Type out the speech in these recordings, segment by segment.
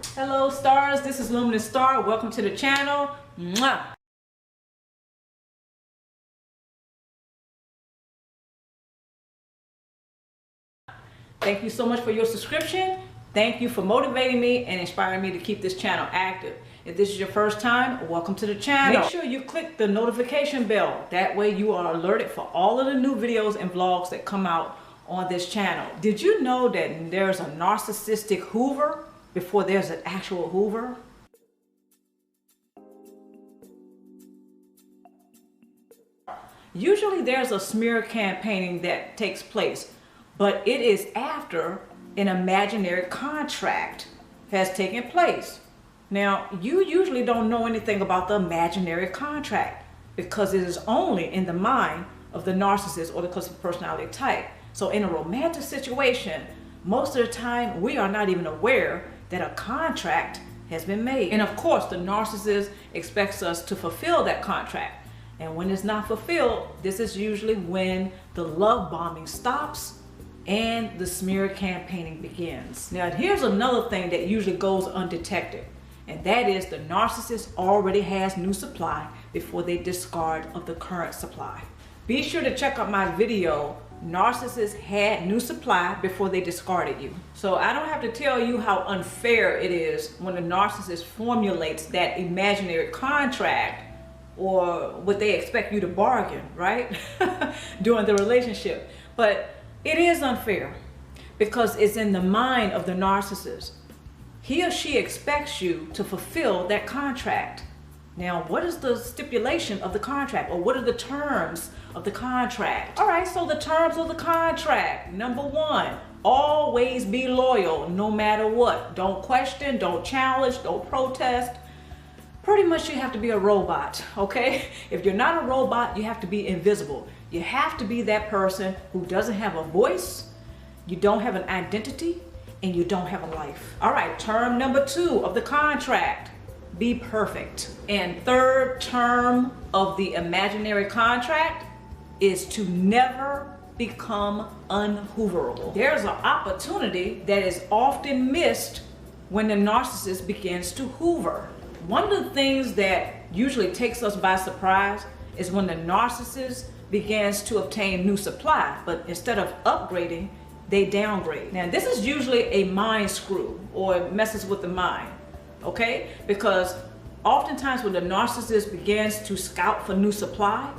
Hello stars, this is Luminousz Ztarr. Welcome to the channel. Mwah. Thank you so much for your subscription. Thank you for motivating me and inspiring me to keep this channel active. If this is your first time, welcome to the channel. Make sure you click the notification bell. That way you are alerted for all of the new videos and vlogs that come out on this channel. Did you know that there's a narcissistic Hoover before there's an actual Hoover? Usually there's a smear campaigning that takes place, but it is after an imaginary contract has taken place. Now, you usually don't know anything about the imaginary contract because it is only in the mind of the narcissist or the cluster personality type. So in a romantic situation, most of the time we are not even aware that a contract has been made. And of course, the narcissist expects us to fulfill that contract. And when it's not fulfilled, this is usually when the love bombing stops and the smear campaigning begins. Now, here's another thing that usually goes undetected, and that is the narcissist already has new supply before they discard of the current supply. Be sure to check out my video, Narcissists Had New Supply Before They Discarded You. So I don't have to tell you how unfair it is when the narcissist formulates that imaginary contract or what they expect you to bargain, right? During the relationship. But it is unfair because it's in the mind of the narcissist. He or she expects you to fulfill that contract. Now, what is the stipulation of the contract, or what are the terms of the contract? All right, so the terms of the contract. Number one, always be loyal no matter what. Don't question, don't challenge, don't protest. Pretty much you have to be a robot, okay? If you're not a robot, you have to be invisible. You have to be that person who doesn't have a voice, you don't have an identity, and you don't have a life. All right, term number two of the contract, be perfect. And third term of the imaginary contract is to never become unhooverable. There's an opportunity that is often missed when the narcissist begins to hoover. One of the things that usually takes us by surprise is when the narcissist begins to obtain new supply, but instead of upgrading, they downgrade. Now, this is usually a mind screw or messes with the mind, okay? Because oftentimes when the narcissist begins to scout for new supply,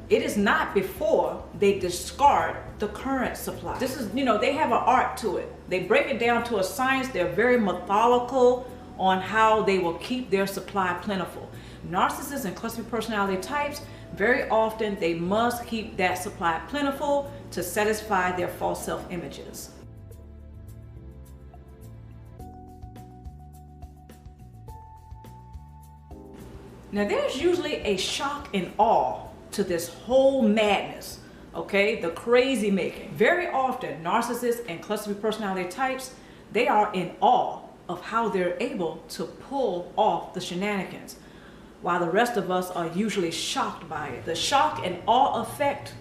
it is not before they discard the current supply. This is, they have an art to it. They break it down to a science. They're very methodical on how they will keep their supply plentiful. Narcissists and cluster personality types, very often they must keep that supply plentiful to satisfy their false self-images. Now, there's usually a shock and awe to this whole madness, okay? The crazy making. Very often, narcissists and cluster personality types, they are in awe of how they're able to pull off the shenanigans, while the rest of us are usually shocked by it. The shock and awe effect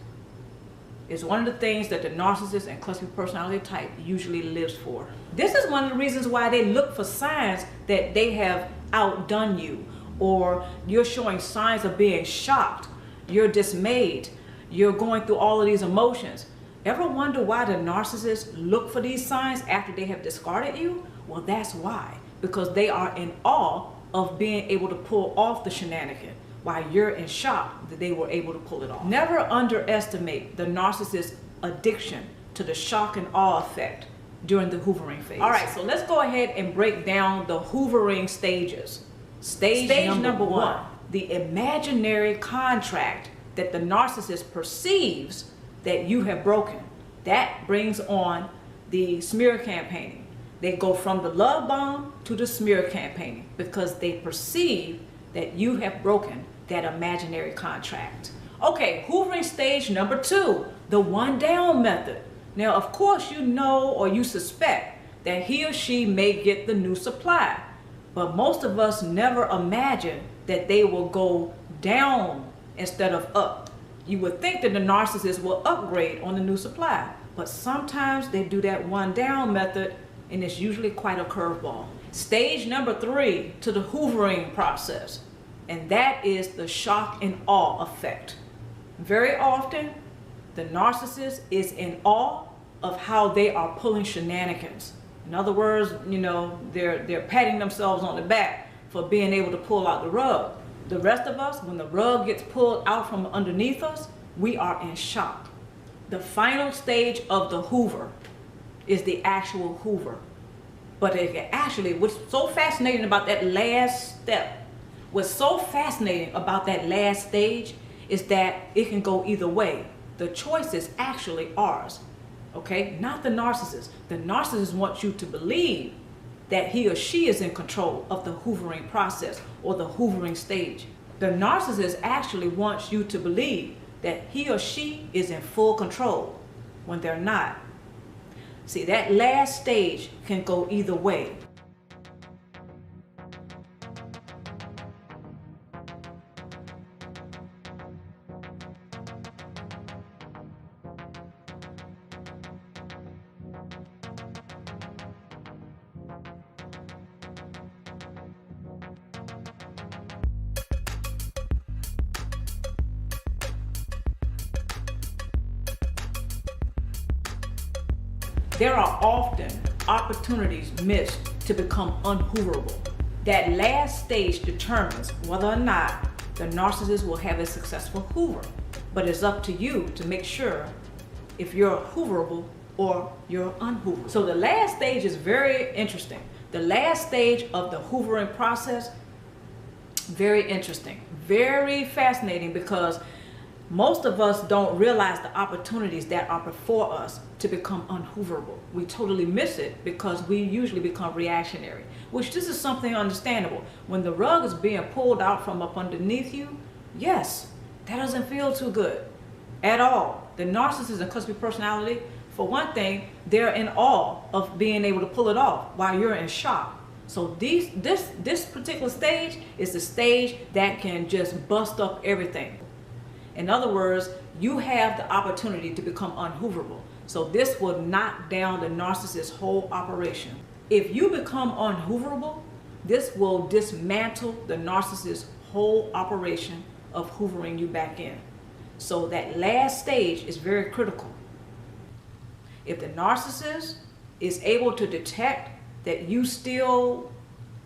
is one of the things that the narcissist and cluster personality type usually lives for. This is one of the reasons why they look for signs that they have outdone you, or you're showing signs of being shocked, you're dismayed, you're going through all of these emotions. Ever wonder why the narcissists look for these signs after they have discarded you? Well, that's why. Because they are in awe of being able to pull off the shenanigan, while you're in shock that they were able to pull it off. Never underestimate the narcissist's addiction to the shock and awe effect during the hoovering phase. All right, so let's go ahead and break down the hoovering stages. Stage number one, the imaginary contract that the narcissist perceives that you have broken. That brings on the smear campaigning. They go from the love bomb to the smear campaigning because they perceive that you have broken that imaginary contract. Okay, hoovering stage number two, the one down method. Now, of course, you know or you suspect that he or she may get the new supply, but most of us never imagine that they will go down instead of up. You would think that the narcissist will upgrade on the new supply, but sometimes they do that one down method, and it's usually quite a curveball. Stage number 3 to the hoovering process, and that is the shock and awe effect. Very often, the narcissist is in awe of how they are pulling shenanigans. In other words, they're patting themselves on the back for being able to pull out the rug. The rest of us, when the rug gets pulled out from underneath us, we are in shock. The final stage of the Hoover is the actual Hoover. But what's so fascinating about that last step, what's so fascinating about that last stage is that it can go either way. The choice is actually ours, okay? Not the narcissist. The narcissist wants you to believe that he or she is in control of the hoovering process or the hoovering stage. The narcissist actually wants you to believe that he or she is in full control when they're not. See, that last stage can go either way. There are often opportunities missed to become unhooverable. That last stage determines whether or not the narcissist will have a successful hoover. But it's up to you to make sure if you're hooverable or you're unhooverable. So the last stage is very interesting. The last stage of the hoovering process, very interesting, very fascinating, because most of us don't realize the opportunities that are before us to become unhooverable. We totally miss it because we usually become reactionary, which this is something understandable. When the rug is being pulled out from up underneath you, yes, that doesn't feel too good at all. The narcissist and cluster personality, for one thing, they're in awe of being able to pull it off while you're in shock. So this particular stage is the stage that can just bust up everything. In other words, you have the opportunity to become unhooverable. So this will knock down the narcissist's whole operation. If you become unhooverable, this will dismantle the narcissist's whole operation of hoovering you back in. So that last stage is very critical. If the narcissist is able to detect that you still,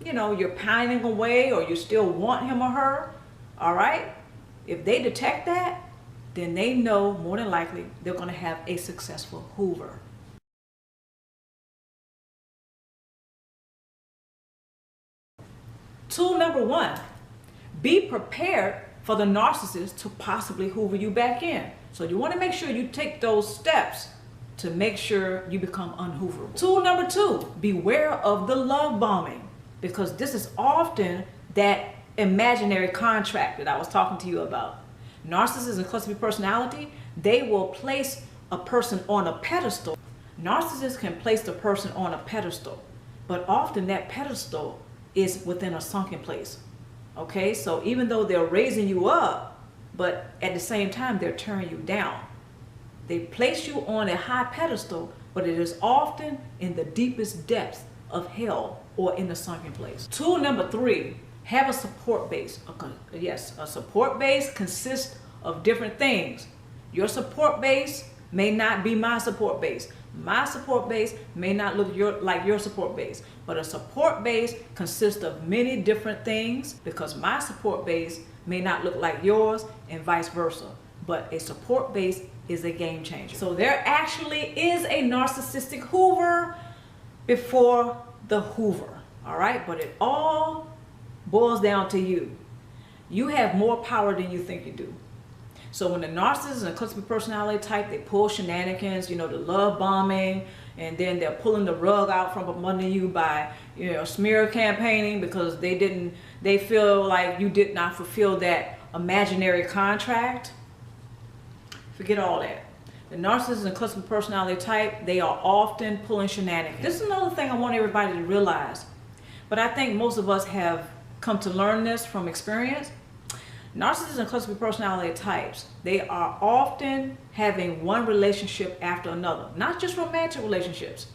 you're pining away or you still want him or her, all right? If they detect that, then they know more than likely they're going to have a successful hoover. Tool number 1, be prepared for the narcissist to possibly hoover you back in. So you want to make sure you take those steps to make sure you become unhooverable. Tool number 2, beware of the love bombing, because this is often that imaginary contract that I was talking to you about. Narcissists and cluster B personality, they will place a person on a pedestal. Narcissists can place the person on a pedestal, but often that pedestal is within a sunken place. Okay, so even though they're raising you up, but at the same time they're tearing you down. They place you on a high pedestal, but it is often in the deepest depths of hell or in the sunken place. Tool number 3, have a support base. Yes, a support base consists of different things. Your support base may not be my support base. My support base may not look like your support base, but a support base consists of many different things, because my support base may not look like yours and vice versa. But a support base is a game changer. So there actually is a narcissistic Hoover before the Hoover, all right? But it all boils down to you. You have more power than you think you do. So when the narcissist and cluster B personality type, they pull shenanigans, the love bombing, and then they're pulling the rug out from under you by, smear campaigning because they feel like you did not fulfill that imaginary contract. Forget all that. The narcissist and cluster B personality type, they are often pulling shenanigans. This is another thing I want everybody to realize, but I think most of us have come to learn this from experience. Narcissists and cluster B personality types, they are often having one relationship after another, not just romantic relationships.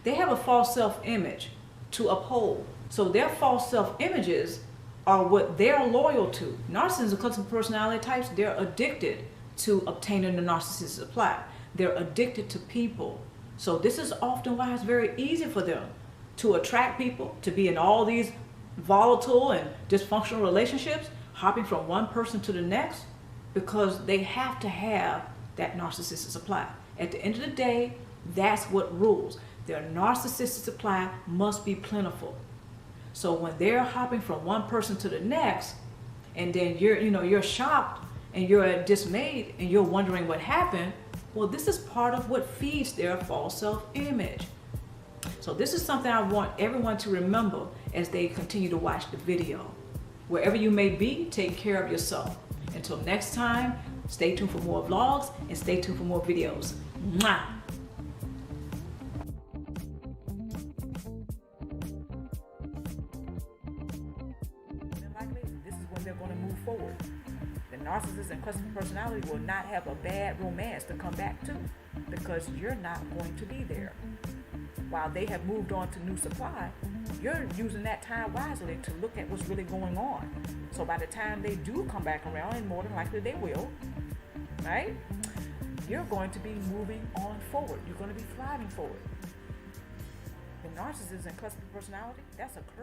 They have a false self-image to uphold. So their false self-images are what they're loyal to. Narcissists and cluster personality types, they're addicted to obtaining the narcissistic supply. They're addicted to people. So this is often why it's very easy for them to attract people, to be in all these volatile and dysfunctional relationships, hopping from one person to the next, because they have to have that narcissistic supply. At the end of the day, that's what rules. Their narcissistic supply must be plentiful. So when they're hopping from one person to the next, and then you're shocked and you're dismayed and you're wondering what happened, well, this is part of what feeds their false self-image. So this is something I want everyone to remember as they continue to watch the video. Wherever you may be, take care of yourself. Until next time, stay tuned for more vlogs and stay tuned for more videos. Mwah! This is when they're going to move forward. The narcissist and cluster personality will not have a bad romance to come back to, because you're not going to be there. While they have moved on to new supply, you're using that time wisely to look at what's really going on. So by the time they do come back around, and more than likely they will, right? You're going to be moving on forward. You're going to be thriving forward. The narcissist and cluster personality, that's a curve.